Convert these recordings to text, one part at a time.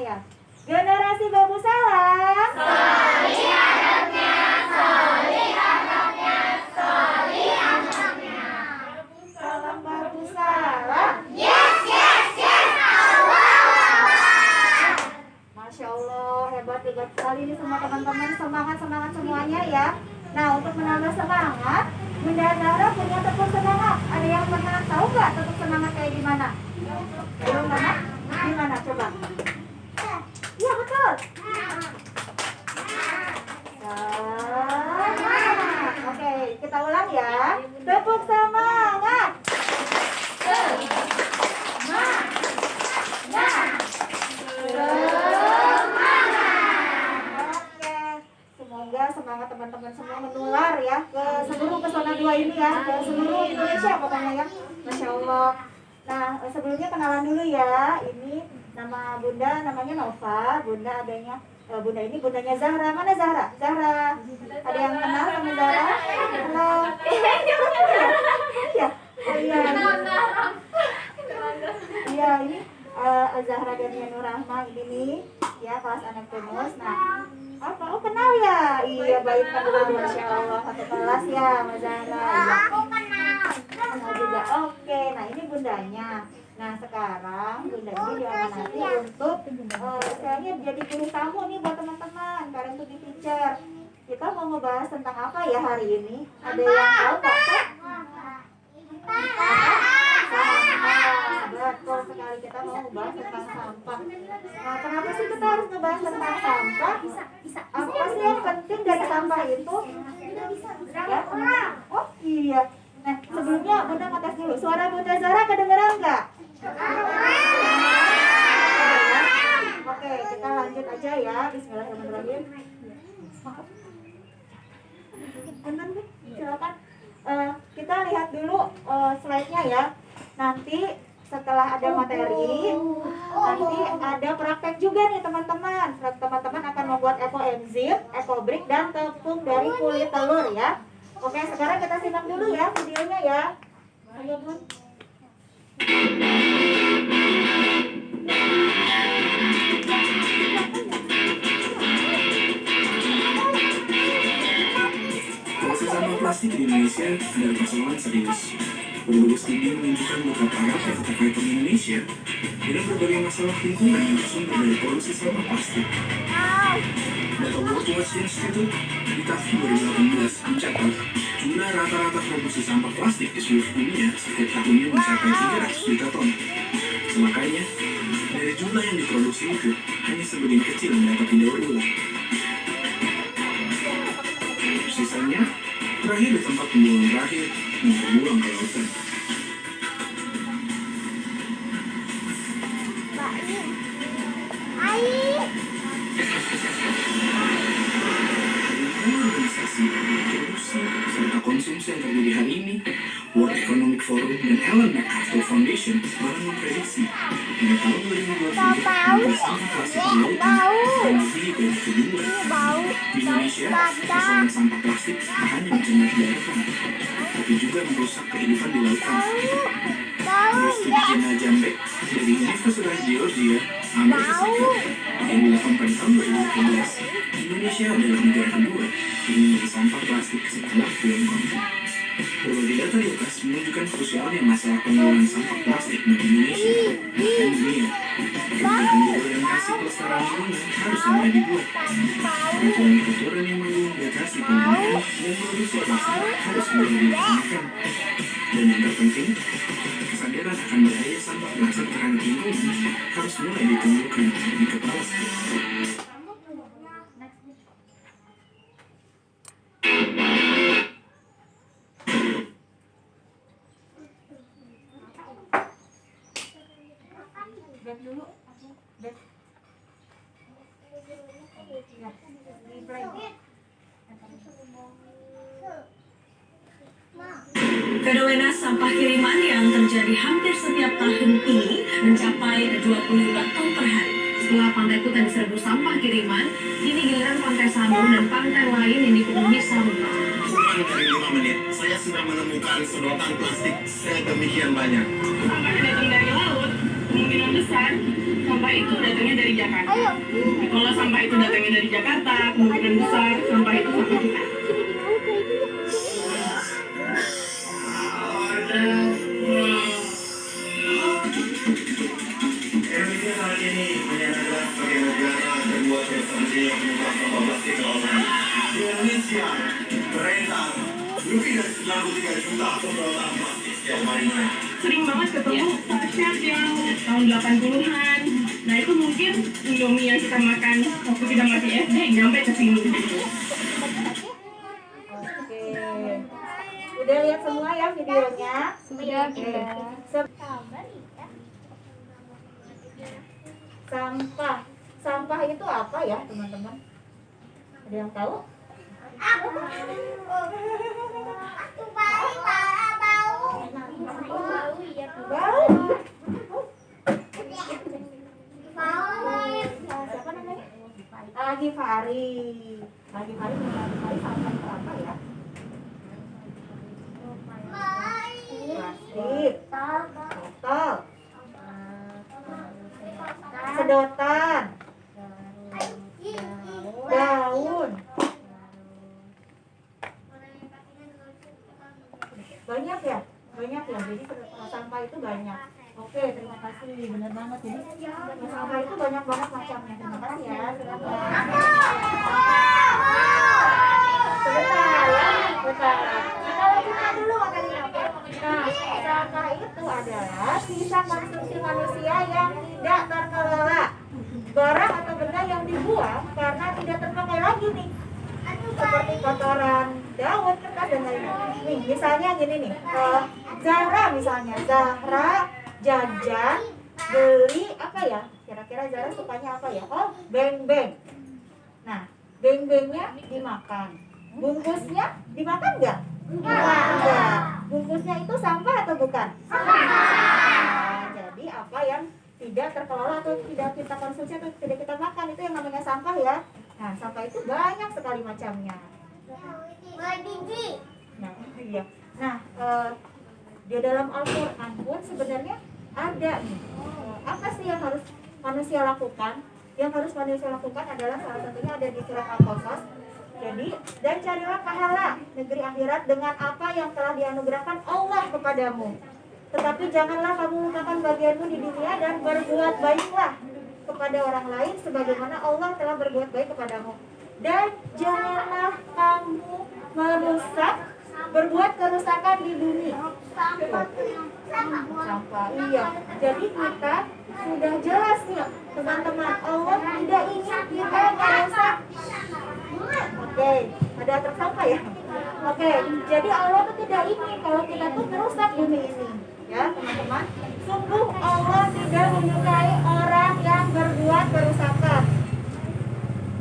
ya. Generasi Babu Salam. Soli anaknya, soli anaknya, soli anaknya. Salam Babu Salam. Yes, yes, yes. Allah. Masya Allah, hebat sekali ini semua teman-teman. Semangat semuanya ya. Nah, untuk menambah semangat, Bunda Zahra punya tepuk semangat. Ada yang pernah tahu nggak tepuk semangat kayak gimana? Belum pernah? Gimana coba? Iya betul. Semangat. Oke, kita ulang ya. Tepuk semangat. Semoga semangat teman-teman semua menular ya ke seluruh pesona 2 ini ya, ke seluruh Indonesia pokoknya ya. Masya Allah. Nah, sebelumnya kenalan dulu ya. Ini nama Bunda, namanya Nova. Bunda adanya Bunda ini bundanya Zahra. Mana Zahra? Zahra. Ada yang kenal sama Zahra? Halo. Ya. Oh iya. Iya, ini Zahra dan Nur Rahma ini nih ya, kelas anak Tunus. Nah, apa? Oh kenal ya? Iya baik kenal, Masya Allah, satu kelas ya Mas Zahra ya. Aku kenal. Kenal juga. Oke, nah ini bundanya. Nah sekarang bunda ini diamanati untuk istilahnya jadi guru tamu nih buat teman-teman, kalian tuh di teacher. Kita mau ngebahas tentang apa ya hari ini? Ada yang tahu nggak? Sampah. Betul sekali, kita mau ngebahas tentang sampah. Nah, kenapa sih kita harus ngebahas tentang sampah? Apa sih yang penting dari sampah itu? Ya? Oh iya. Nah, sebelumnya Bunda ngetes dulu. Suara Bunda Zahra kedengeran nggak? Oke, kita lanjut aja ya. Bismillahirrahmanirrahim. Silakan. Kita lihat dulu slide-nya ya. Nanti setelah ada materi, nanti ada praktek juga nih teman-teman. Teman-teman akan membuat eco enzim, eco brick, dan tepung dari kulit telur ya. Oke, sekarang kita simak dulu ya videonya ya. Ayo Bun. Proses sampah plastik di Indonesia adalah persoalan serius. Berbagai studi menunjukkan beberapa efek terkait di Indonesia dengan berbagai masalah lingkungan yang bersumber dari polusi sampah plastik. Data World Watch Institute di tahun 2018 mencatat jumlah rata-rata produksi sampah plastik di seluruh dunia setiap tahunnya mencapai 300 juta ton. Makanya, dari jumlah yang diproduksi itu hanya sebagian kecil yang dapat didaur ulang. Sisanya terakhir di tempat pembuangan terakhir dan terbuang ke lautan. Organisasi, produksi, serta konsumsi yang terjadi hari ini, World Economic Forum dan Ellen MacArthur Foundation bahkan memprediksi pada tahun 2020 sampah plastik di lautan akan lebih dari kedua. Di Indonesia, persoalan sampah plastik tak hanya mencemari daratan, tapi juga merusak kehidupan di lautan. Menurut studi Jenna Jambek dari Universitas Georgia, Amerika Serikat, yang dilakukan pada tahun 2018, Indonesia adalah negara kedua yang memiliki sampah plastik setelah Tiongkok. Berbagai data di atas menunjukkan krusialnya masalah pengelolaan sampah plastik bagi Indonesia dan dunia. Kebijakan kasih pelestarian lingkungan harus segera dibuat. Peraturan yang membatasi penggunaan dan produksi plastik harus segera dilaksanakan. Dan yang terpenting, kesadaran akan bahaya sampah plastik terhadap lingkungan harus mulai ditumbuhkan di kepala setiap orang. Back dulu. Back. Ya, di play. Fenomena sampah kiriman yang terjadi hampir setiap tahun ini mencapai 25 ton per hari. Setelah Pantai Kuta diserbu sampah kiriman, kini giliran Pantai Sanur dan pantai lain yang dipenuhi sampah. Kurang dari 5 menit, saya sudah menemukan sedotan plastik sedemikian banyak. Sampah datang dari laut, kemungkinan besar sampah itu datangnya dari Jakarta. Kalau sampah itu datangnya dari Jakarta, kemungkinan besar sampah itu sampah kita. Indonesia saat ini menyatakan sebagai negara kedua terbesar yang mengumpulkan sampah plastik ke laut. Di Indonesia beredar lebih dari 93 juta botol plastik setiap harinya. Sering banget ketemu chef yang tahun 80-an. Nah itu mungkin Indomie yang kita makan waktu kita masih SD nyampe ke sini. Oke. Udah lihat semua ya videonya? Sudah. Sampah. Sampah itu apa ya, teman-teman? Ada yang tahu? Aku bau. Bau. Siapa namanya? Agi Fari. Agi Fari sampah itu apa ya? Plastik, botol, sedotan, daun. Banyak ya? Banyak ya. Jadi sampah itu banyak. Oke, terima kasih. Benar banget. Jadi sampah itu banyak banget macamnya. Terima kasih ya. Sebentar ya. Sebentar. Kita lanjutkan dulu materinya. Nah, sampah itu adalah sisa konsumsi manusia yang tidak terkelola. Barang atau benda yang dibuang karena tidak terpakai lagi nih. Seperti kotoran, daun, kertas, dan lain-lain. Nih, misalnya gini nih. Zahra misalnya. Zahra jajan, beli apa ya? Kira-kira Zahra sukanya apa ya? Oh, beng-beng. Nah, beng-bengnya dimakan. Bungkusnya dimakan nggak? Enggak. Bungkusnya itu sampah atau bukan? Nah, jadi apa yang tidak terkelola atau tidak kita konsumsi atau tidak kita makan itu yang namanya sampah ya. Nah, sampah itu banyak sekali macamnya. Nah, iya. Nah, di dalam Al-Quran pun sebenarnya ada nih. Apa sih yang harus manusia lakukan? Yang harus manusia lakukan adalah salah satunya ada di surat Al-Qasas. Jadi, dan carilah pahala negeri akhirat dengan apa yang telah dianugerahkan Allah kepadamu. Tetapi janganlah kamu lupakan bagianmu di dunia dan berbuat baiklah kepada orang lain sebagaimana Allah telah berbuat baik kepadamu. Dan janganlah kamu merusak, berbuat kerusakan di bumi. Sampah. Iya. Jadi kita sudah jelas nih, teman-teman, Allah tidak ingin kita merusak. Oke, ada tersampah ya? Oke, jadi Allah tuh tidak ingin kalau kita tuh merusak bumi ini. Ya, teman-teman. Sungguh Allah tidak menyukai orang yang berbuat kerusakan.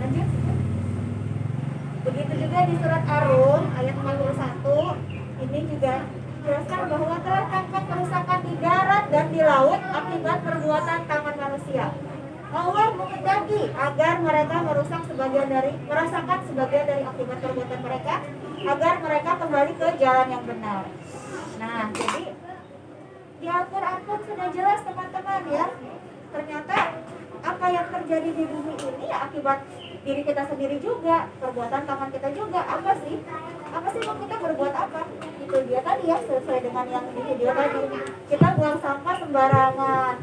Lanjut. Begitu juga di surat Ar-Rum ayat 41. Ini juga jelaskan bahwa telah tampak kerusakan di darat dan di laut akibat perbuatan tangan manusia. Allah menghendaki agar mereka merasakan sebagian dari akibat perbuatan mereka, agar mereka kembali ke jalan yang benar. Nah, jadi di Al-Quran pun sudah jelas teman-teman ya. Ternyata apa yang terjadi di bumi ini ya akibat diri kita sendiri juga, perbuatan tangan kita juga. Apa sih mau kita berbuat apa? Itu dia tadi ya, sesuai dengan yang di video tadi. Kita buang sampah sembarangan,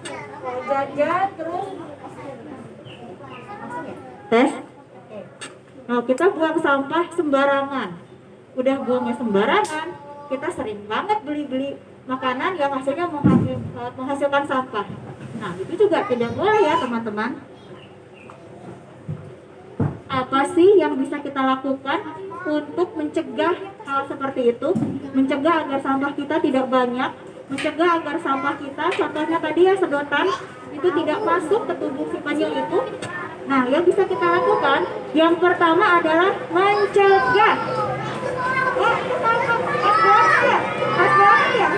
jajan terus tes. Oke. Nah, kita buang sampah sembarangan. Udah buangnya sembarangan, kita sering banget beli-beli makanan yang hasilnya menghasilkan sampah. Nah, itu juga tidak boleh ya, teman-teman. Apa sih yang bisa kita lakukan untuk mencegah hal seperti itu? Mencegah agar sampah kita tidak banyak, mencegah agar sampah kita, contohnya tadi ya sedotan, itu tidak masuk ke tubuh si penyu itu. Nah, yang bisa kita lakukan, yang pertama adalah mencegah. Oh, itu sampah. Pas banget ya? Pas banget ya?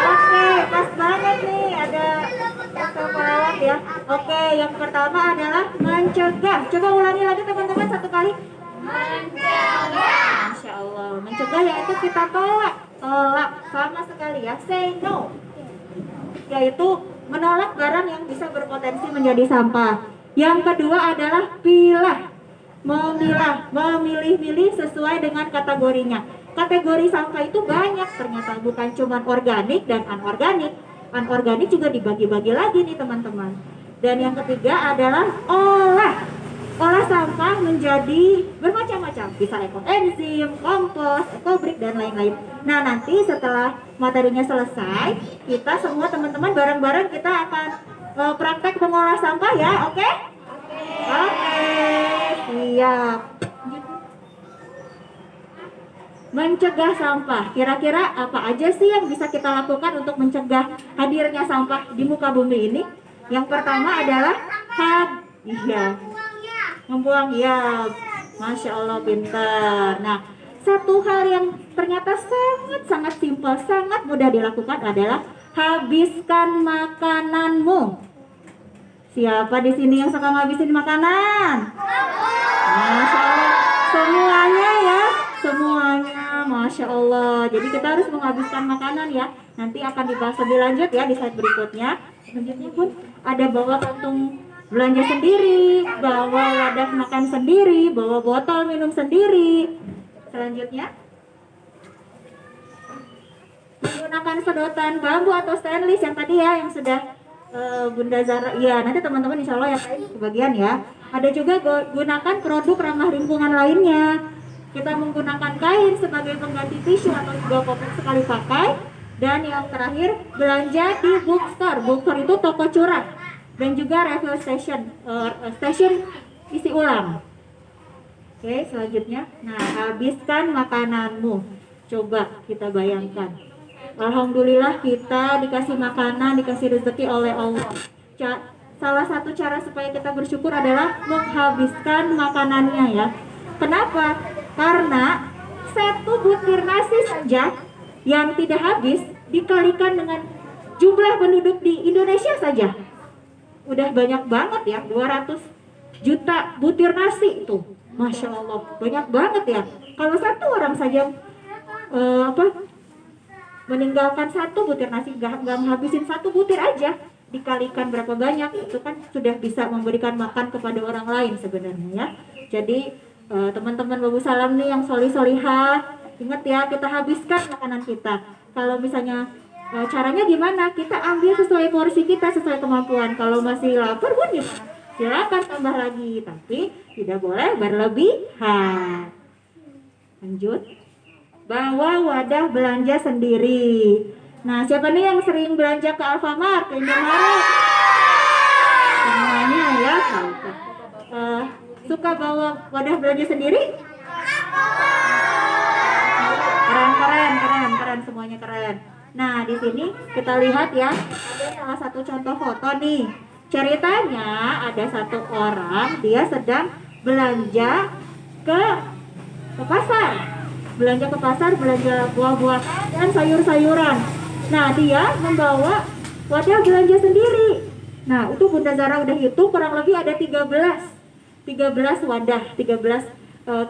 Oke, pas banget nih, ada pelawak ya. Oke, yang pertama adalah mencegah. Coba ulangi lagi teman-teman satu kali. Mencegah. Masya Allah, mencegah yaitu kita tolak sama sekali ya, say no. yaitu menolak barang yang bisa berpotensi menjadi sampah. Yang kedua adalah pilah, memilih-milih sesuai dengan kategorinya. Kategori sampah itu banyak ternyata, bukan cuma organik dan anorganik. Anorganik juga dibagi-bagi lagi nih teman-teman. Dan yang ketiga adalah olah sampah menjadi bermacam-macam, bisa ekoenzim, kompos, ekobrik, dan lain-lain. Nah, nanti setelah materinya selesai, kita semua teman-teman bareng-bareng kita akan praktek mengolah sampah ya, oke? Oke, siap. Mencegah sampah, kira-kira apa aja sih yang bisa kita lakukan untuk mencegah hadirnya sampah di muka bumi ini? Yang pertama adalah membuang, ya, Masya Allah, pintar. Nah, satu hal yang ternyata sangat simpel, sangat mudah dilakukan adalah habiskan makananmu. Siapa di sini yang suka ngabisin makanan? Masya Allah, semuanya ya, semuanya, Masya Allah. Jadi kita harus menghabiskan makanan ya. Nanti akan dibahas lebih lanjut ya di slide berikutnya. Selanjutnya pun ada bawa kantung belanja sendiri, bawa wadah makan sendiri, bawa botol minum sendiri. Selanjutnya, menggunakan sedotan bambu atau stainless yang tadi ya, yang sudah Bunda Zara. Iya, nanti teman-teman insya Allah ya kebagian ya. Ada juga gunakan produk ramah lingkungan lainnya. Kita menggunakan kain sebagai pengganti tisu atau juga popok sekali pakai. Dan yang terakhir, belanja di bookstore. Bookstore itu toko curah. Dan juga refill station, stasiun isi ulang. Oke, selanjutnya, nah, habiskan makananmu. Coba kita bayangkan, alhamdulillah kita dikasih makanan, dikasih rezeki oleh Allah. Salah satu cara supaya kita bersyukur adalah menghabiskan makanannya ya. Kenapa? Karena satu butir nasi saja yang tidak habis dikalikan dengan jumlah penduduk di Indonesia saja. Udah banyak banget ya, 200 juta butir nasi itu. Masya Allah, banyak banget ya. Kalau satu orang saja meninggalkan satu butir nasi, nggak menghabisin satu butir aja, dikalikan berapa banyak, itu kan sudah bisa memberikan makan kepada orang lain sebenarnya ya. Jadi teman-teman Babu Salam nih yang solihah, ingat ya, kita habiskan makanan kita. Kalau misalnya caranya gimana? Kita ambil sesuai porsi kita, sesuai kemampuan. Kalau masih lapar pun gimana? Silakan tambah lagi, tapi tidak boleh berlebihan. Lanjut. Bawa wadah belanja sendiri. Nah, siapa nih yang sering belanja ke Alfamart, ke Indomaret? Semuanya ya, suka bawa wadah belanja sendiri? Keren, semuanya keren. Nah, di sini kita lihat ya, ada salah satu contoh foto nih. Ceritanya ada satu orang, dia sedang belanja ke pasar. Belanja buah-buahan dan sayur-sayuran. Nah, dia membawa wadah belanja sendiri. Nah, itu Bunda Zara udah hitung kurang lebih ada 13 wadah, 13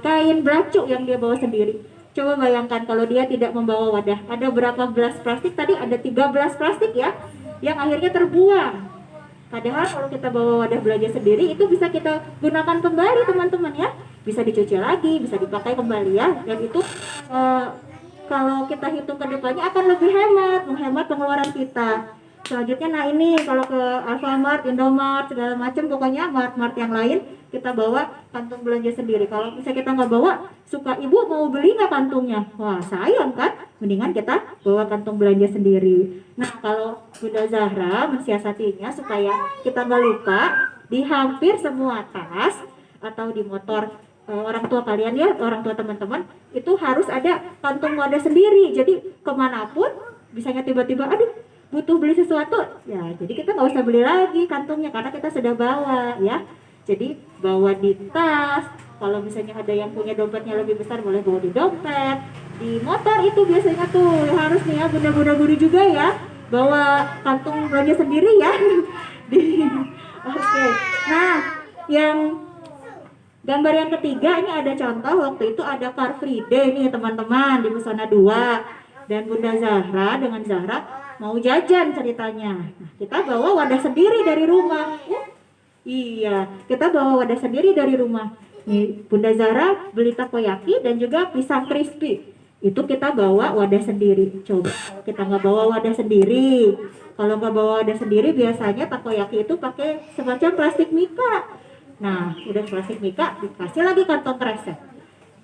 kain belacu yang dia bawa sendiri. Coba bayangkan kalau dia tidak membawa wadah, ada berapa gelas plastik tadi? Ada 13 plastik ya, yang akhirnya terbuang. Padahal kalau kita bawa wadah belanja sendiri, itu bisa kita gunakan kembali teman-teman ya. Bisa dicuci lagi, bisa dipakai kembali ya. Dan itu kalau kita hitung ke depannya akan lebih menghemat pengeluaran kita. Selanjutnya, nah ini kalau ke Alfamart, Indomart, segala macam, pokoknya mart-mart yang lain, kita bawa kantung belanja sendiri. Kalau misalnya kita nggak bawa, suka ibu mau beli nggak kantungnya? Wah, sayang kan? Mendingan kita bawa kantung belanja sendiri. Nah, kalau Bunda Zahra mensiasatinya supaya kita nggak lupa, di hampir semua tas atau di motor orang tua kalian ya, orang tua teman-teman, itu harus ada kantung wadah sendiri. Jadi kemanapun, misalnya tiba-tiba, aduh, butuh beli sesuatu, ya jadi kita nggak usah beli lagi kantungnya karena kita sudah bawa ya. Jadi bawa di tas. Kalau misalnya ada yang punya dompetnya lebih besar, boleh bawa di dompet. Di motor itu biasanya tuh harus nih ya, bunda-bunda guru juga ya, bawa kantung belanja sendiri ya. Oke. Nah, yang gambar yang ketiga ini ada contoh waktu itu ada Car Free Day nih teman-teman di Pesona 2. Dan Bunda Zahra dengan Zahra mau jajan ceritanya. Nah, kita bawa wadah sendiri dari rumah. Iya, kita bawa wadah sendiri dari rumah. Nih, Bunda Zara beli takoyaki dan juga pisang crispy. Itu kita bawa wadah sendiri. Coba kalau kita nggak bawa wadah sendiri, kalau nggak bawa wadah sendiri biasanya takoyaki itu pakai semacam plastik mika. Nah, udah plastik mika dikasih lagi kantong kresek.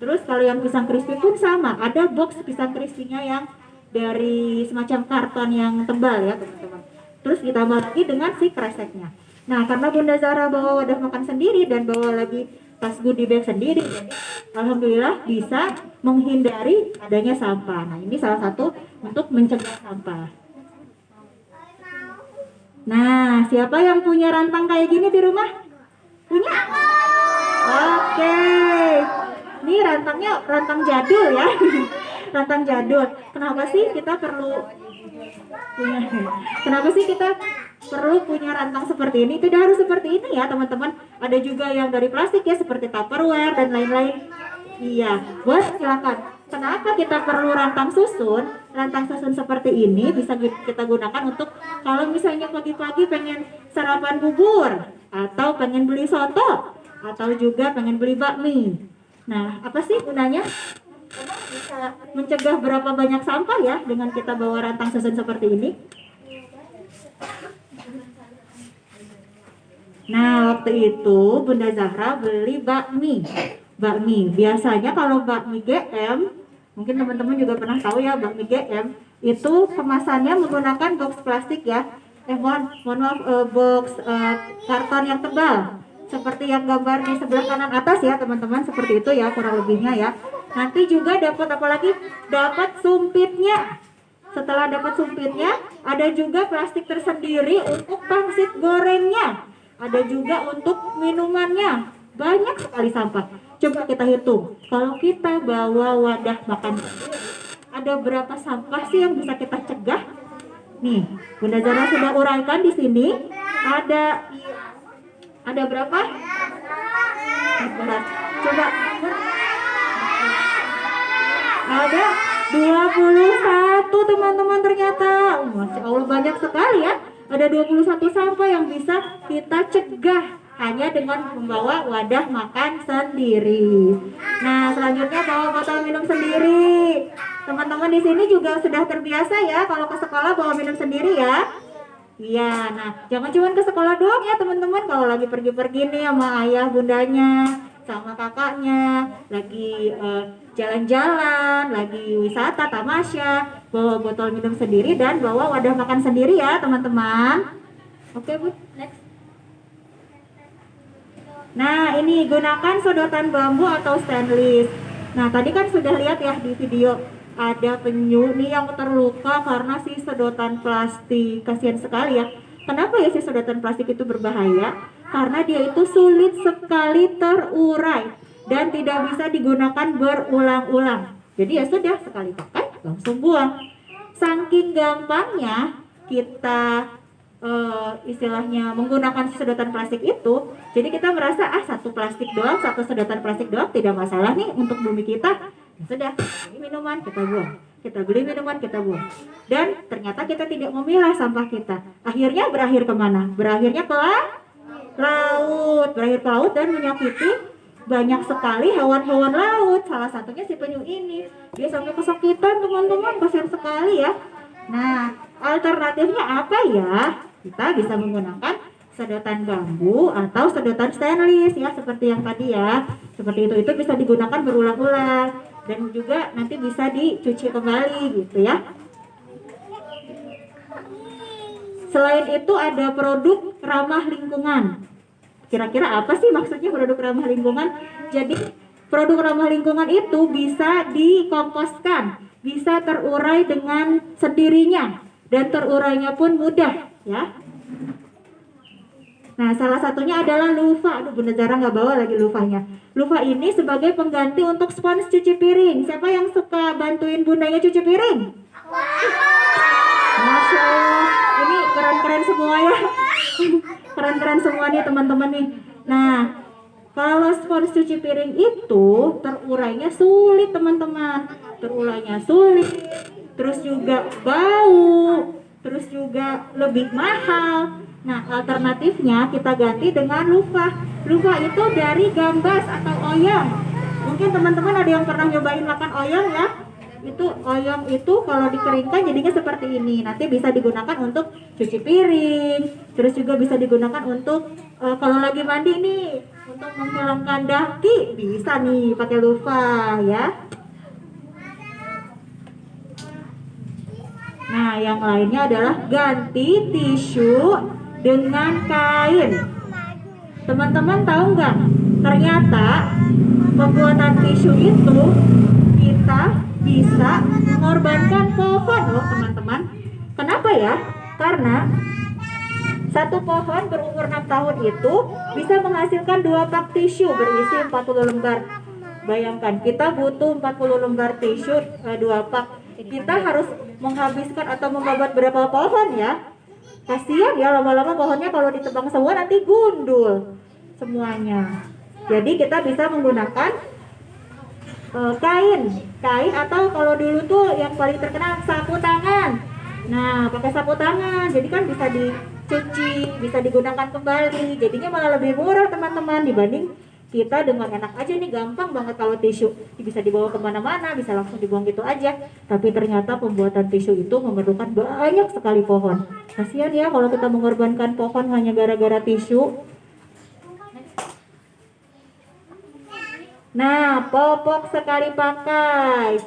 Terus kalau yang pisang crispy pun sama, ada box pisang crispy-nya yang dari semacam karton yang tebal ya teman-teman. Terus ditambah lagi dengan si kreseknya. Nah, karena Bunda Zara bawa wadah makan sendiri dan bawa lagi tas goodie bag sendiri, jadi alhamdulillah bisa menghindari adanya sampah. Nah, ini salah satu untuk mencegah sampah. Nah, siapa yang punya rantang kayak gini di rumah? Punya? Oke. Ini rantangnya rantang jadul ya. Rantang jadul. Kenapa sih kita perlu punya? Kenapa sih kita perlu punya rantang seperti ini? Tidak harus seperti ini ya teman-teman. Ada juga yang dari plastik ya, seperti Tupperware dan lain-lain. Iya, buat silakan. Kenapa kita perlu rantang susun? Rantang susun seperti ini bisa kita gunakan untuk kalau misalnya pagi-pagi pengen sarapan bubur, atau pengen beli soto, atau juga pengen beli bakmi. Nah, apa sih gunanya? Bisa mencegah berapa banyak sampah ya dengan kita bawa rantang susun seperti ini. Nah, waktu itu Bunda Zahra beli bakmi. Bakmi, biasanya kalau bakmi GM, mungkin teman-teman juga pernah tahu ya, bakmi GM itu kemasannya menggunakan box plastik ya. Mohon maaf, box karton yang tebal. Seperti yang gambar di sebelah kanan atas ya teman-teman, seperti itu ya kurang lebihnya ya. Nanti juga dapat apa lagi? Dapat sumpitnya. Setelah dapat sumpitnya, ada juga plastik tersendiri untuk pangsit gorengnya. Ada juga untuk minumannya. Banyak sekali sampah. Coba kita hitung. Kalau kita bawa wadah makan, ada berapa sampah sih yang bisa kita cegah? Nih, Bunda Zara sudah uraikan di sini. Ada berapa? Coba. Ada 21 teman-teman ternyata. Masya Allah banyak sekali ya. Ada 21 sampah yang bisa kita cegah hanya dengan membawa wadah makan sendiri. Nah, selanjutnya bawa botol minum sendiri. Teman-teman di sini juga sudah terbiasa ya kalau ke sekolah bawa minum sendiri ya. Iya, nah jangan cuma ke sekolah doang ya teman-teman. Kalau lagi pergi-pergi nih sama ayah bundanya, sama kakaknya, lagi jalan-jalan, lagi wisata, tamasya, bawa botol minum sendiri dan bawa wadah makan sendiri ya teman-teman. Oke Bu, next. Nah, ini gunakan sedotan bambu atau stainless. Nah, tadi kan sudah lihat ya di video, ada penyu nih yang terluka karena si sedotan plastik. Kasihan sekali ya. Kenapa ya si sedotan plastik itu berbahaya? Karena dia itu sulit sekali terurai dan tidak bisa digunakan berulang-ulang. Jadi ya sudah, sekali pakai langsung buang. Saking gampangnya kita istilahnya menggunakan sedotan plastik itu, jadi kita merasa satu sedotan plastik doang tidak masalah nih untuk bumi kita. Ya sudah, ini minuman kita buang, kita beli minuman kita buang, dan ternyata kita tidak memilah sampah kita. Akhirnya berakhir kemana? Berakhirnya ke laut, dan menyakiti banyak sekali hewan-hewan laut. Salah satunya si penyu ini, dia sampai kesakitan teman-teman, kasihan sekali ya. Nah, alternatifnya apa ya? Kita bisa menggunakan sedotan bambu atau sedotan stainless ya, seperti yang tadi ya. Seperti itu bisa digunakan berulang-ulang dan juga nanti bisa dicuci kembali gitu ya. Selain itu ada produk ramah lingkungan. Kira-kira apa sih maksudnya produk ramah lingkungan? Jadi produk ramah lingkungan itu bisa dikomposkan, bisa terurai dengan sendirinya dan terurainya pun mudah ya. Nah, salah satunya adalah loofah. Aduh, Bunda Zara nggak bawa lagi loofahnya. Loofah ini sebagai pengganti untuk spons cuci piring. Siapa yang suka bantuin bundanya cuci piring? Masya Allah, ini keren-keren semua ya. Keren-keren semua nih teman-teman nih. Nah, kalau spons cuci piring itu terurainya sulit teman-teman. Terurainya sulit, terus juga bau. terus juga lebih mahal. Nah, alternatifnya kita ganti dengan lufa. Lufa itu dari gambas atau oyong. Mungkin teman-teman ada yang pernah nyobain makan oyong ya. Itu oyong itu kalau dikeringkan jadinya seperti ini. Nanti bisa digunakan untuk cuci piring. Terus juga bisa digunakan untuk kalau lagi mandi nih, untuk menghilangkan daki bisa nih pakai lufa ya. Nah, yang lainnya adalah ganti tisu dengan kain. Teman-teman tahu nggak? Ternyata pembuatan tisu itu kita bisa mengorbankan pohon loh teman-teman. Kenapa ya? Karena satu pohon berumur 6 tahun itu bisa menghasilkan 2 pak tisu berisi 40 lembar. Bayangkan, kita butuh 40 lembar tisu 2 pak. Kita harus menghabiskan atau membabat berapa pohon ya? Kasihan ya, lama-lama pohonnya kalau ditebang semua nanti gundul semuanya. Jadi kita bisa menggunakan kain atau kalau dulu tuh yang paling terkenal sapu tangan. Nah, pakai sapu tangan, jadi kan bisa dicuci, bisa digunakan kembali. Jadinya malah lebih murah teman-teman dibanding kita dengan enak aja nih, gampang banget kalau tisu bisa dibawa kemana-mana, bisa langsung dibuang gitu aja. Tapi ternyata pembuatan tisu itu memerlukan banyak sekali pohon. Kasihan ya kalau kita mengorbankan pohon hanya gara-gara tisu. Nah, popok sekali pakai.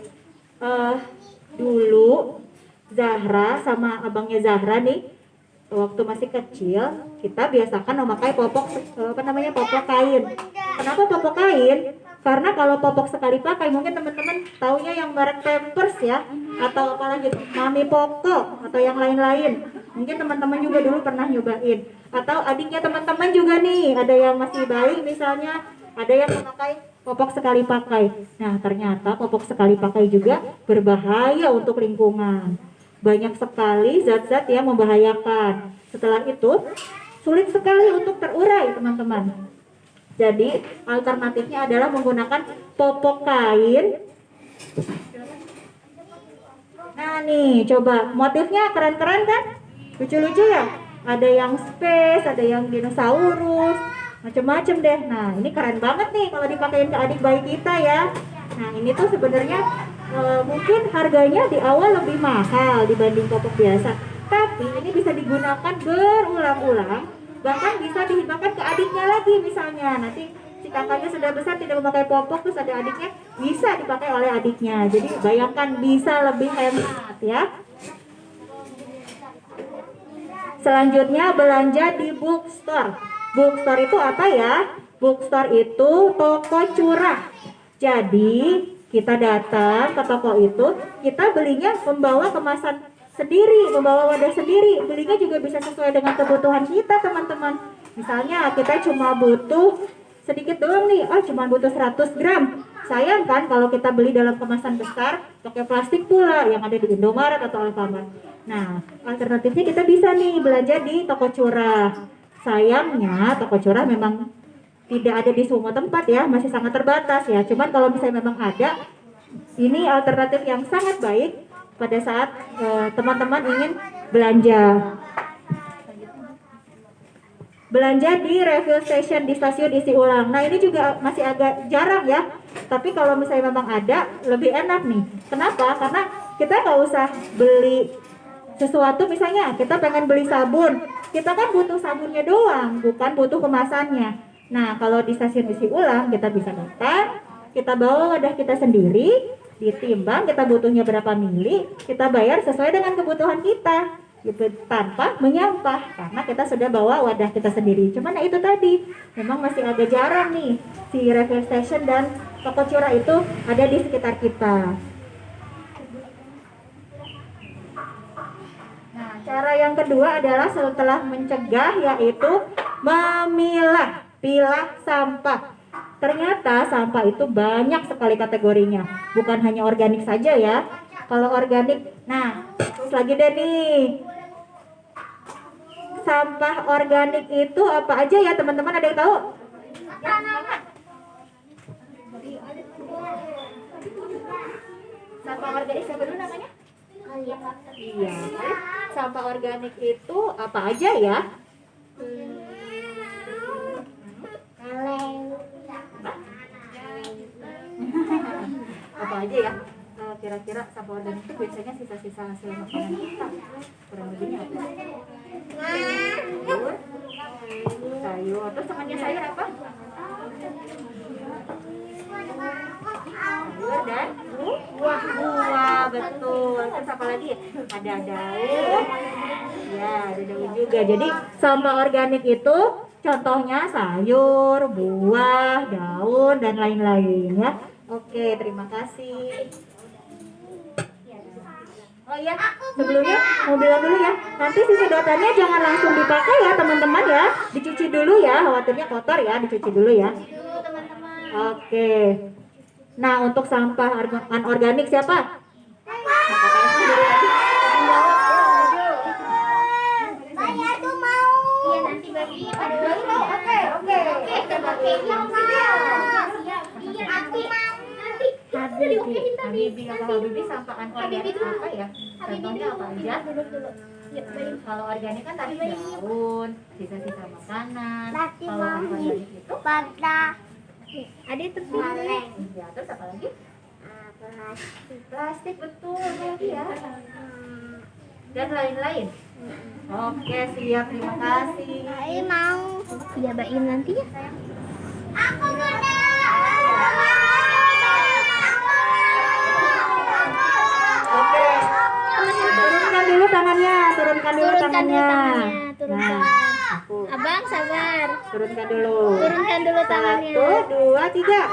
Dulu Zahra sama abangnya Zahra nih, waktu masih kecil kita biasakan memakai popok popok kain. Kenapa popok kain? Karena kalau popok sekali pakai, mungkin teman-teman taunya yang merek Pampers ya, atau apalagi Mami Poko atau yang lain-lain. Mungkin teman-teman juga dulu pernah nyobain, atau adiknya teman-teman juga nih, ada yang masih bayi misalnya, ada yang memakai popok sekali pakai. Nah, ternyata popok sekali pakai juga berbahaya untuk lingkungan. Banyak sekali zat-zat yang membahayakan. Setelah itu sulit sekali untuk terurai teman-teman. Jadi alternatifnya adalah menggunakan popok kain. Nah nih, coba motifnya keren-keren kan? Lucu-lucu ya? Ada yang space, ada yang dinosaurus, macam-macam deh. Nah ini keren banget nih kalau dipakein ke adik bayi kita ya. Nah ini tuh sebenarnya mungkin harganya di awal lebih mahal dibanding popok biasa, tapi ini bisa digunakan berulang-ulang, bahkan bisa dihibahkan ke adiknya lagi. Misalnya nanti si kakaknya sudah besar tidak memakai popok, terus ada adiknya, bisa dipakai oleh adiknya. Jadi bayangkan bisa lebih hemat ya. Selanjutnya belanja di bookstore. Bookstore itu apa ya? Bookstore itu toko curah. Jadi kita datang ke toko itu, kita belinya membawa kemasan sendiri, membawa wadah sendiri. Belinya juga bisa sesuai dengan kebutuhan kita teman-teman. Misalnya kita cuma butuh sedikit doang nih, cuma butuh 100 gram. Sayang kan kalau kita beli dalam kemasan besar, pakai plastik pula yang ada di Indomaret atau Alfamart. Nah, alternatifnya kita bisa nih belanja di toko curah. Sayangnya toko curah memang tidak ada di semua tempat ya, masih sangat terbatas ya. Cuman kalau misalnya memang ada, ini alternatif yang sangat baik pada saat teman-teman ingin belanja di refill station, di stasiun isi ulang. Nah ini juga masih agak jarang ya, tapi kalau misalnya memang ada, lebih enak nih. Kenapa? Karena kita nggak usah beli sesuatu, misalnya kita pengen beli sabun, kita kan butuh sabunnya doang, bukan butuh kemasannya. Nah kalau di stasiun isi ulang kita bisa datang, kita bawa wadah kita sendiri, ditimbang kita butuhnya berapa mili, kita bayar sesuai dengan kebutuhan kita gitu, tanpa menyampah karena kita sudah bawa wadah kita sendiri. Cuman ya itu tadi, memang masih agak jarang nih si refill station dan toko curah itu ada di sekitar kita. Nah cara yang kedua adalah setelah mencegah, yaitu pilah sampah. Ternyata sampah itu banyak sekali kategorinya, bukan hanya organik saja ya. Kalau organik, nah terus lagi deh nih, sampah organik itu apa aja ya teman-teman, ada yang tahu? Sampah organik siapa dulu namanya? Iya. Sampah organik itu apa aja ya? Apa aja ya? Kira-kira sampah organik itu biasanya sisa-sisa hasil makanan kita. Kurang lebihnya apa? Sayur. Sayur. Terus temannya sayur apa? Sayur dan buah, betul. Terus apa lagi? Ada daun. Ya, ada daun juga. Jadi sampah organik itu contohnya sayur, buah, daun dan lain-lain ya. Oke, terima kasih. Oh iya, sebelumnya mau bilang dulu ya, nanti si sedotannya jangan langsung dipakai ya teman-teman ya, dicuci dulu ya, khawatirnya kotor ya, dicuci dulu ya. Oke. Nah, untuk sampah anorganik siapa? Saya tuh mau. Iya nanti bagi. Oke. Aku mau. Habibi sampah anorganik apa ya? Contohnya apa aja? Kalau organik kan tadi daun, sisa-sisa makanan. Kalau anorganik itu Pada. ada terus. Ya, terus apa lagi? Plastik betul lagi ya. Dan lain-lain. Oke, siap, terima kasih. Saya mau. Diabain nanti ya. Aku mau. Oke. Turunkan dulu tangannya. Turunkan dulu tangannya. Nah, aku Abang sabar. turunkan dulu. Turunkan dulu tangannya. 1, 2, 3.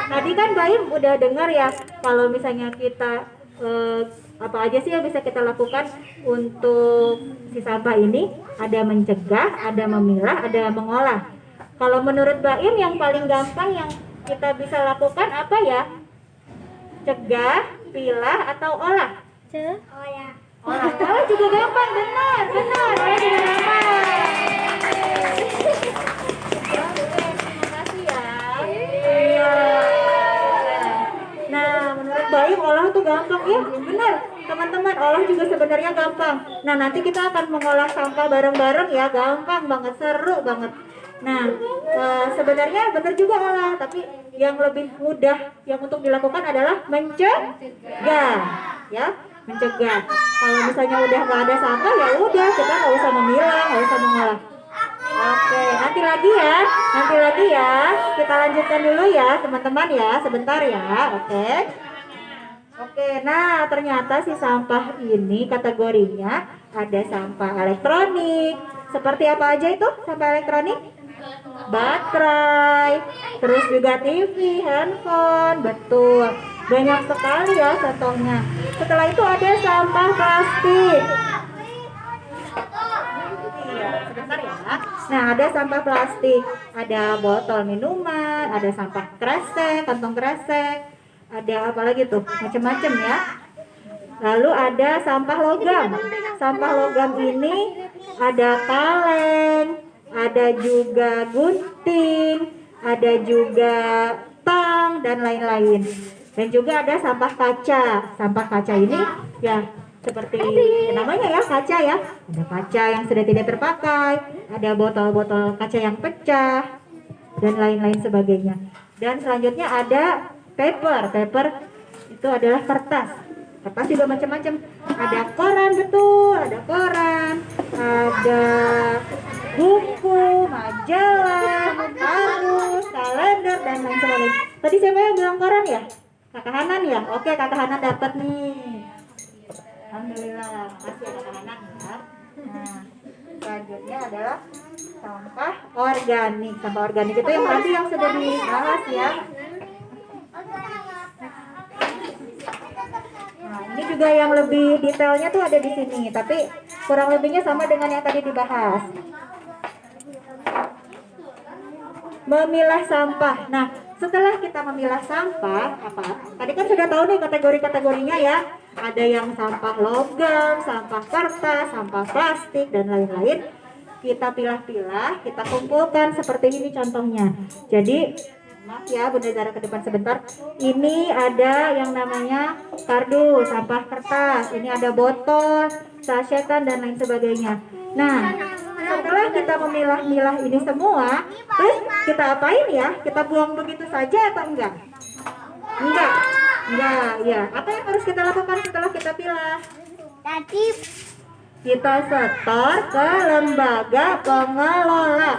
Tadi kan Baim udah dengar ya, kalau misalnya kita apa aja sih yang bisa kita lakukan untuk si sampah ini? Ada mencegah, ada memilah, ada mengolah. Kalau menurut Baim yang paling gampang yang kita bisa lakukan apa ya? Cegah, pilah, atau olah? Olah. Olah juga gampang, benar. Olah juga gampang. Terima kasih ya. Iya. Nah, menurut Baim olah tuh gampang ya, benar. Teman-teman, olah juga sebenarnya gampang. Nah, nanti kita akan mengolah sampah bareng-bareng ya, gampang banget, seru banget. Nah, sebenarnya benar juga olah, tapi yang lebih mudah yang untuk dilakukan adalah mencegah, ya, mencegah. Kalau misalnya udah nggak ada sampah ya udah kita nggak usah memilah, nggak usah mengolah. Oke, nanti lagi ya. Kita lanjutkan dulu ya, teman-teman ya, sebentar ya. Oke, nah ternyata si sampah ini kategorinya ada sampah elektronik. Seperti apa aja itu sampah elektronik? Baterai, terus juga TV, handphone, betul. Banyak sekali ya contohnya. Setelah itu ada sampah plastik. Iya, sebentar ya. Nah, ada sampah plastik, ada botol minuman, ada sampah kresek, kantong kresek, ada apa lagi tuh? Macam-macam ya. Lalu ada sampah logam. Sampah logam ini ada kaleng, ada juga gunting, ada juga tang dan lain-lain. Dan juga ada sampah kaca. Sampah kaca ini ya seperti namanya ya, kaca ya. Ada kaca yang sudah tidak terpakai, ada botol-botol kaca yang pecah dan lain-lain sebagainya. Dan selanjutnya ada paper. Paper itu adalah kertas. Kertas juga macam-macam. Ada koran, betul, ada koran, ada buku, majalah, kardus, kalender dan lain sebagainya. Tadi siapa yang bilang koran ya? Kakak Hanan ya? Oke, Kakak Hanan dapat nih. Alhamdulillah, masih ada Kakak Hanan ya. Nah, selanjutnya adalah sampah organik. Sampah organik itu yang tadi yang sudah dibahas ya. Nah, ini juga yang lebih detailnya tuh ada di sini, tapi kurang lebihnya sama dengan yang tadi dibahas. Memilah sampah. Nah, setelah kita memilah sampah, tadi kan sudah tahu nih kategori-kategorinya ya. Ada yang sampah logam, sampah kertas, sampah plastik dan lain-lain. Kita pilah-pilah, kita kumpulkan seperti ini contohnya. Jadi Maaf ya, Bunda Zara ke depan sebentar. Ini ada yang namanya kardus, sampah kertas. Ini ada botol, sasetan dan lain sebagainya. Nah, setelah kita memilah-milah ini semua, terus kita apain ya? Kita buang begitu saja atau enggak? Enggak, ya. Apa yang harus kita lakukan setelah kita pilah? Tadi Kita setor ke lembaga pengelola.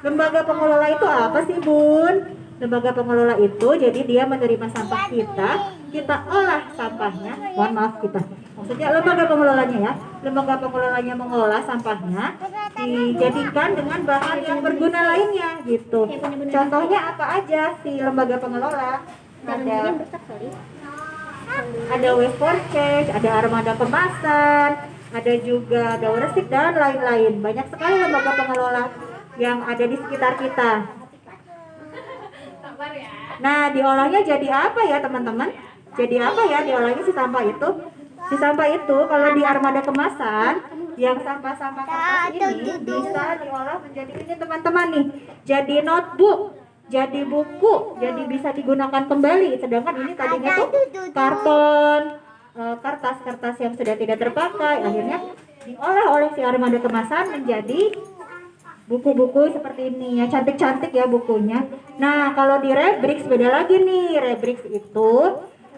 Lembaga pengelola itu apa sih, Bun? Lembaga pengelola itu jadi dia menerima sampah kita olah sampahnya. Mohon maaf kita. Maksudnya lembaga pengelolanya ya. Lembaga pengelolanya mengolah sampahnya dijadikan dengan bahan yang berguna lainnya gitu. Contohnya apa aja si lembaga pengelola? Ada waste for change, ada armada kemasan, ada juga daur resik dan lain-lain. Banyak sekali lembaga pengelola yang ada di sekitar kita. Nah, diolahnya jadi apa ya teman-teman? Jadi apa ya diolahnya si sampah itu? Si sampah itu kalau di armada kemasan, yang sampah-sampah kertas ini bisa diolah menjadi ini teman-teman nih. Jadi notebook, jadi buku, jadi bisa digunakan kembali. Sedangkan ini tadinya tuh karton, kertas-kertas yang sudah tidak terpakai, akhirnya diolah oleh si armada kemasan menjadi buku-buku seperti ini ya, cantik-cantik ya bukunya. Nah, kalau di Rebrix beda lagi nih. Rebrix itu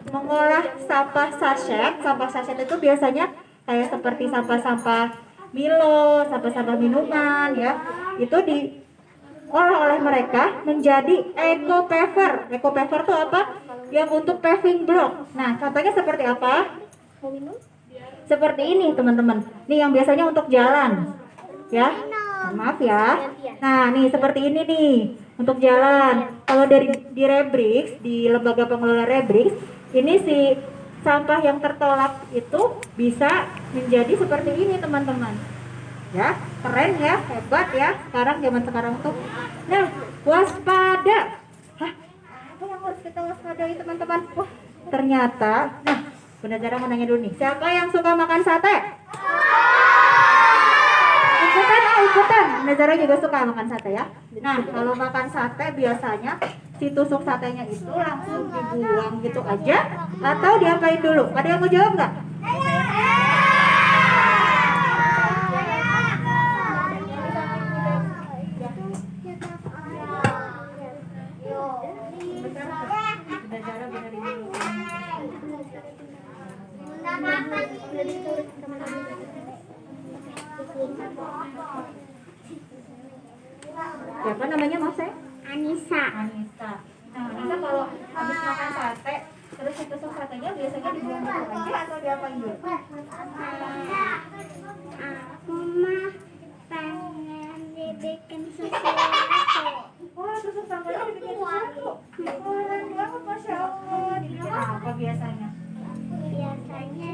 mengolah sampah sachet. Sampah sachet itu biasanya kayak seperti sampah-sampah Milo, sampah-sampah minuman ya. Itu diolah oleh mereka menjadi eco paver. Eco paver itu apa? Yang untuk paving block. Nah, contohnya seperti apa? Seperti ini teman-teman. Ini yang biasanya untuk jalan ya. Maaf ya. Nah, nih seperti ini nih untuk jalan. Kalau di Rebrix, di lembaga pengelola Rebrix, ini si sampah yang tertolak itu bisa menjadi seperti ini teman-teman. Ya, keren ya, hebat ya. Zaman sekarang tuh. Nah, waspada. Hah? Apa yang harus kita waspadai teman-teman? Wah, ternyata. Nah, Bunda Zara mau nanya dulu nih. Siapa yang suka makan sate? Ikutan. Bunda Zara juga suka makan sate ya. Nah, kalau makan sate biasanya si tusuk satenya itu langsung dibuang gitu aja atau diapain dulu? Ada yang mau jawab nggak? Siapa namanya maaf saya? Anissa. Anissa. Nah, Anissa kalau habis makan sate terus ditusuk satenya biasanya dibuang gitu aja atau diapain dulu? Aku mah pengen dibikin sesuatu. Wah, tusuk satenya dibikin sesuatu. Keren banget, Masya Allah. Dibikin apa biasanya? Biasanya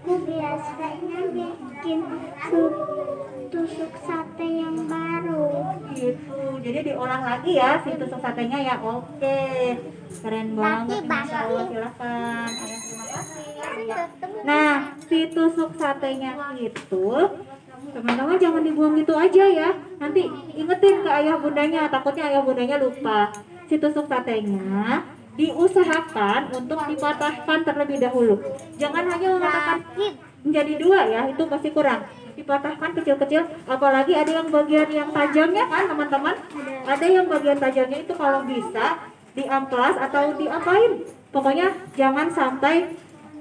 aku biasanya bikin tusuk sate yang baru. Gitu. Jadi diolah lagi ya si tusuk satenya ya. Oke. Keren banget. Masya Allah, silakan. Ayah, terima kasih. Nah, si tusuk satenya itu teman-teman jangan dibuang gitu aja ya. Nanti ingetin ke ayah bundanya, takutnya ayah bundanya lupa. Si tusuk satenya diusahakan untuk dipatahkan terlebih dahulu. Jangan hanya mematahkan menjadi dua ya, itu pasti kurang. Dipatahkan kecil-kecil, apalagi ada yang bagian yang tajamnya kan teman-teman. Ada yang bagian tajamnya itu kalau bisa diamplas atau diapain. Pokoknya jangan sampai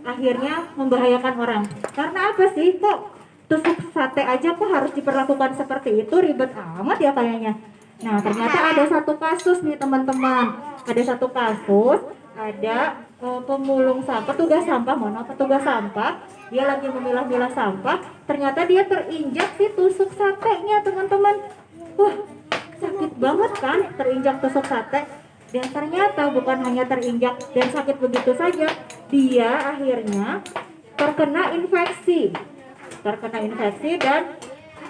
akhirnya membahayakan orang. Karena apa sih kok tusuk sate aja kok harus diperlakukan seperti itu, ribet amat ya kayaknya. Nah, ternyata ada satu kasus nih teman-teman. Ada satu kasus, ada pemulung sampah, petugas sampah, dia lagi memilah-milah sampah, ternyata dia terinjak si tusuk satenya teman-teman. Wah, sakit banget kan terinjak tusuk sate. Dan ternyata bukan hanya terinjak dan sakit begitu saja, dia akhirnya terkena infeksi dan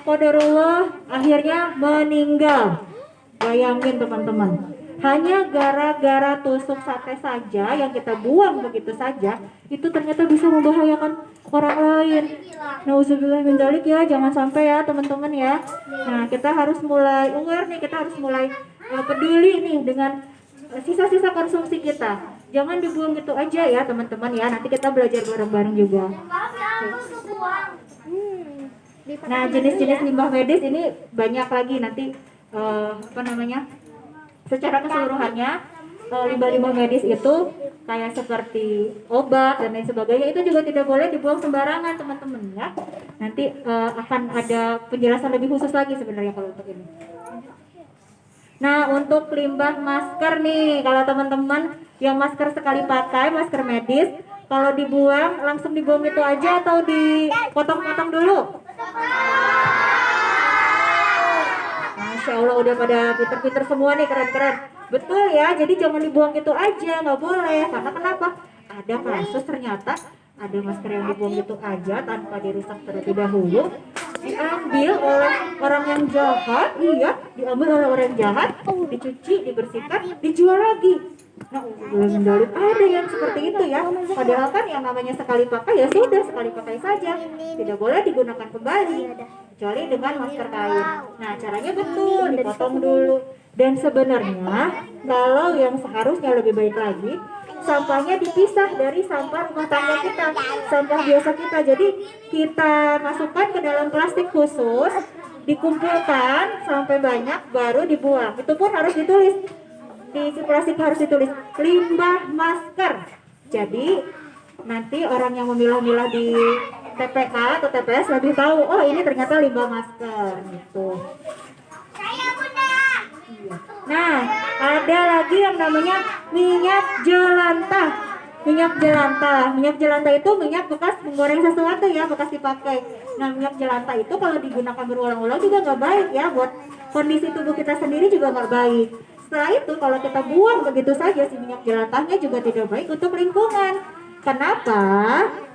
qadarullah akhirnya meninggal. Bayangin teman-teman, hanya gara-gara tusuk sate saja yang kita buang begitu saja, itu ternyata bisa membahayakan orang lain. Nauzubillah min dzalik ya, jangan sampai ya teman-teman ya. Nah, kita harus mulai aware nih, kita harus mulai peduli nih dengan sisa-sisa konsumsi kita. Jangan dibuang gitu aja ya teman-teman ya. Nanti kita belajar bareng-bareng juga. Nah, jenis-jenis limbah medis ini banyak lagi nanti secara keseluruhannya limbah-limbah medis itu kayak seperti obat dan lain sebagainya itu juga tidak boleh dibuang sembarangan teman-teman ya. Nanti akan ada penjelasan lebih khusus lagi sebenarnya kalau untuk ini. Nah, untuk limbah masker nih, kalau teman-teman yang masker sekali pakai, masker medis, kalau dibuang langsung dibuang itu aja atau dipotong-potong dulu? Masya Allah, udah pada pinter-pinter semua nih, keren-keren. Betul ya, jadi jangan dibuang gitu aja, nggak boleh. Karena kenapa? Ada kasus ternyata ada masker yang dibuang gitu aja tanpa dirusak terlebih dahulu, diambil oleh orang yang jahat, iya, diambil oleh orang yang jahat, dicuci, dibersihkan, dijual lagi. Nah, mendalit ada yang seperti itu ya. Padahal kan yang namanya sekali pakai ya sudah sekali pakai saja, tidak boleh digunakan kembali kecuali dengan masker kain. Nah, caranya betul, dipotong dulu. Dan sebenarnya kalau yang seharusnya lebih baik lagi, sampahnya dipisah dari sampah rumah tangga kita, sampah biasa kita. Jadi kita masukkan ke dalam plastik khusus, dikumpulkan sampai banyak baru dibuang. Itu pun harus ditulis di plastik, harus ditulis limbah masker. Jadi nanti orang yang memilah-milah di TPA atau TPS lebih tahu, oh ini ternyata limbah masker gitu. Nah, ada lagi yang namanya minyak jelantah. Minyak jelantah itu minyak bekas menggoreng sesuatu ya, bekas dipakai. Nah, minyak jelantah itu kalau digunakan berulang-ulang juga nggak baik ya, buat kondisi tubuh kita sendiri juga nggak baik. Setelah itu kalau kita buang begitu saja, si minyak jelantahnya juga tidak baik untuk lingkungan. Kenapa?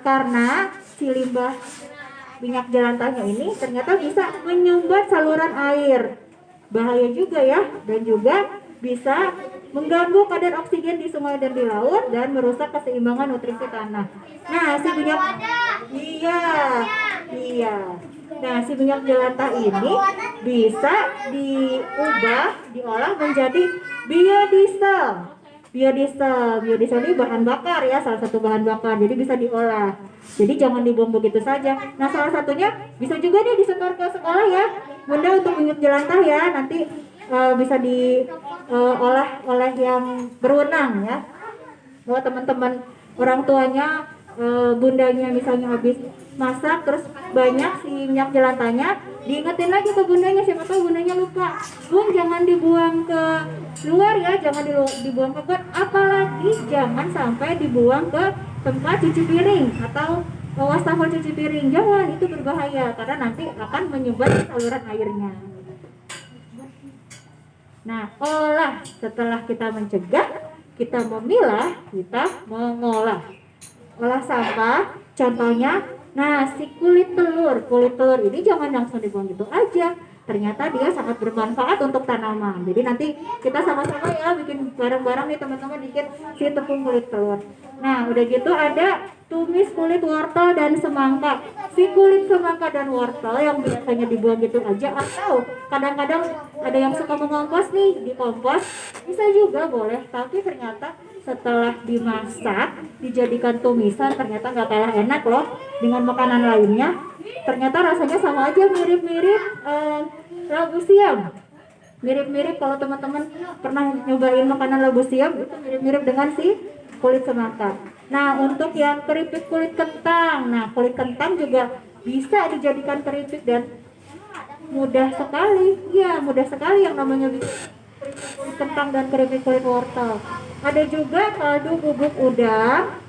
Karena si limbah minyak jelantahnya ini ternyata bisa menyumbat saluran air. Bahaya juga ya, dan juga bisa mengganggu kadar oksigen di sungai dan di laut dan merusak keseimbangan nutrisi tanah. Nah, si minyak Nah, si minyak jelantah ini bisa diolah menjadi biodiesel. Biodiesel ini bahan bakar ya, salah satu bahan bakar. Jadi bisa diolah. Jadi jangan dibuang begitu saja. Nah, salah satunya bisa juga nih disetor ke sekolah ya. Bunda untuk minyak jelantah ya, nanti bisa diolah oleh yang berwenang ya. Bahwa teman-teman orang tuanya, bundanya misalnya habis masak terus banyak si minyak jelantahnya, diingetin lagi ke bundanya, siapa tahu bundanya lupa. Bun, jangan dibuang ke luar ya, jangan dibuang ke got, apalagi jangan sampai dibuang ke tempat cuci piring atau wastafel cuci piring. Jangan, itu berbahaya karena nanti akan menyumbat saluran airnya. Nah, setelah kita mencegah, kita memilah, kita mengolah. Olah sampah, contohnya, nah si kulit telur ini jangan langsung dibuang gitu aja. Ternyata dia sangat bermanfaat untuk tanaman. Jadi nanti kita sama-sama ya bikin bareng-bareng nih teman-teman, bikin si tepung kulit telur. Nah, udah gitu ada tumis kulit wortel dan semangka. Si kulit semangka dan wortel yang biasanya dibuang gitu aja, atau kadang-kadang ada yang suka mengompos nih, dikompos bisa juga boleh. Tapi ternyata setelah dimasak, dijadikan tumisan, ternyata nggak kalah enak loh dengan makanan lainnya. Ternyata rasanya sama aja, mirip-mirip labu siam. Mirip-mirip kalau teman-teman pernah nyobain makanan labu siam, itu mirip-mirip dengan si kulit semangka. Nah, untuk yang keripik kulit kentang, nah kulit kentang juga bisa dijadikan keripik dan mudah sekali. Ya, mudah sekali yang namanya kulit kentang dan keripik kulit wortel. Ada juga kaldu bubuk udang.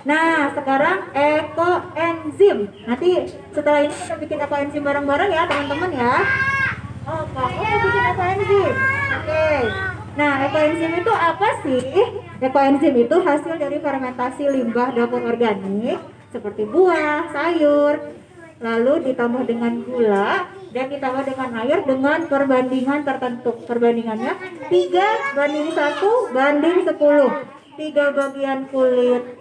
Nah, sekarang ekoenzim. Nanti setelah ini kita bikin ekoenzim bareng-bareng ya, teman-teman ya. Oh, kamu mau bikin ekoenzim? Oke. Nah, ekoenzim itu apa sih? Ekoenzim itu hasil dari fermentasi limbah dapur organik seperti buah, sayur, lalu ditambah dengan gula dan ditambah dengan air dengan perbandingan tertentu. Perbandingannya 3:1:10. 3 bagian kulit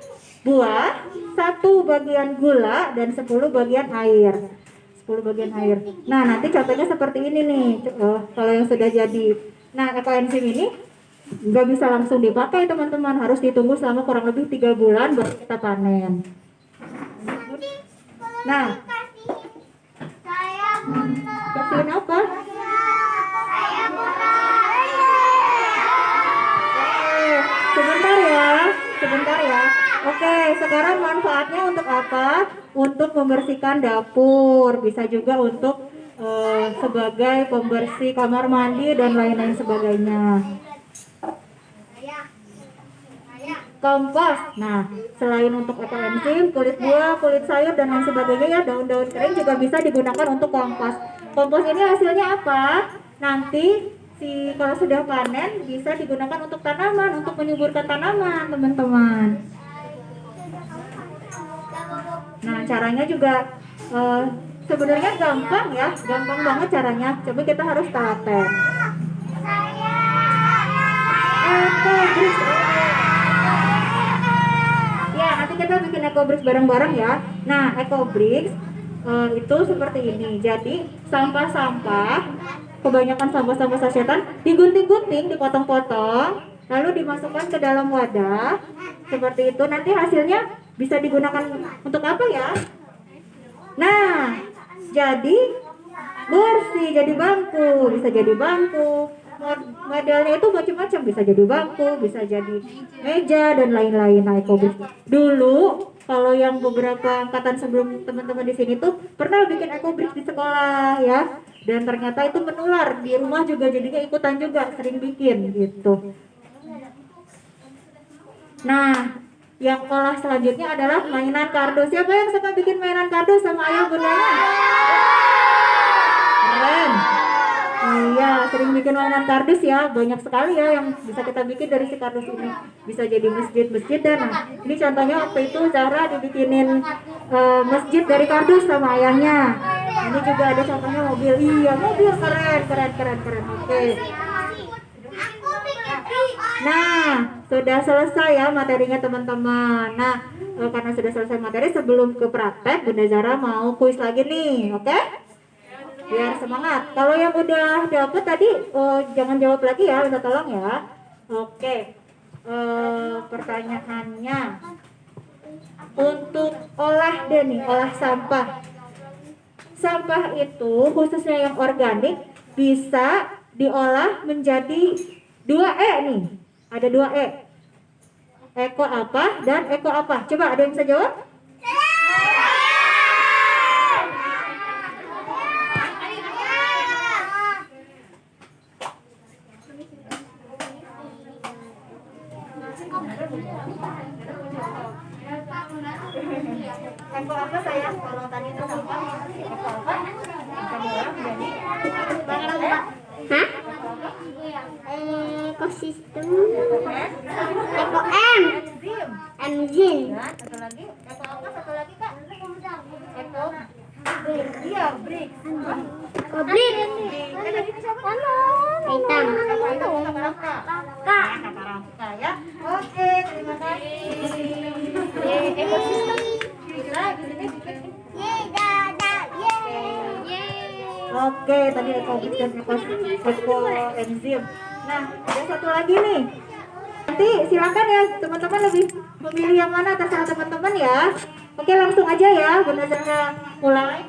buah, 1 bagian gula, dan 10 bagian air. 10 bagian air. Nah, nanti contohnya seperti ini nih, kalau yang sudah jadi. Nah, ekoenzim ini nggak bisa langsung dipakai teman-teman, harus ditunggu selama kurang lebih 3 bulan baru kita panen. Nah, kasihin apa? Sebentar ya. Oke, sekarang manfaatnya untuk apa? Untuk membersihkan dapur, bisa juga untuk sebagai pembersih kamar mandi dan lain-lain sebagainya. Kompos. Nah, selain untuk ekoenzim, kulit buah, kulit sayur dan lain sebagainya ya, daun-daun kering juga bisa digunakan untuk kompos. Kompos ini hasilnya apa? Nanti kalau sudah panen bisa digunakan untuk tanaman, untuk menyuburkan tanaman, teman-teman. Nah, caranya juga sebenarnya gampang ya, gampang banget caranya. Coba kita harus telaten. Ya, nanti kita bikin ecobricks bareng-bareng ya. Nah, ecobricks itu seperti ini. Jadi sampah-sampah, kebanyakan sampah-sampah sasetan digunting-gunting, dipotong-potong, lalu dimasukkan ke dalam wadah seperti itu. Nanti hasilnya bisa digunakan untuk apa ya? Nah, jadi bersih, jadi bangku, bisa jadi bangku. Modelnya itu macam-macam, bisa jadi bangku, bisa jadi meja dan lain-lain. Nah, ecobricks dulu kalau yang beberapa angkatan sebelum teman-teman di sini tuh pernah bikin ecobricks di sekolah ya, dan ternyata itu menular di rumah juga, jadinya ikutan juga sering bikin gitu. Nah, yang olah selanjutnya adalah mainan kardus. Siapa yang suka bikin mainan kardus sama ayah bundanya? Keren. Iya, sering bikin mainan kardus ya, banyak sekali ya yang bisa kita bikin dari si kardus ini. Bisa jadi masjid-masjid dan ini contohnya waktu itu cara dibikinin masjid dari kardus sama ayahnya. Ini juga ada contohnya mobil. Iya, mobil keren. Oke. Nah, sudah selesai ya materinya teman-teman. Nah, karena sudah selesai materi, sebelum ke praktek, Bunda Zara mau kuis lagi nih, oke? Biar semangat. Kalau yang udah dapet tadi, jangan jawab lagi ya, minta tolong ya. Oke. Pertanyaannya, untuk olah deh nih, olah sampah. Sampah itu khususnya yang organik bisa diolah menjadi 2E nih. Ada 2E. Eko apa dan eko apa? Coba ada yang bisa jawab? Eko apa sayang? Kalau tadi itu sampah, eko apa? Bisa diolah menjadi Hah? Ekosistem. Eko M. Enzim. Dan satu lagi, eko apa? Satu lagi kak? Eko. Iya, bricks. Kobrik. Tadi ini siapa? Hitam. Kak Rafka ya. Oke, terima kasih. Ekosistem. Bisa di sini bikin. Oke, tadi ekobricks dan ekoenzim. Nah, ada satu lagi nih. Nanti silakan ya teman-teman lebih memilih yang mana terserah teman-teman ya. Oke, langsung aja ya, Bunda Zara mulai.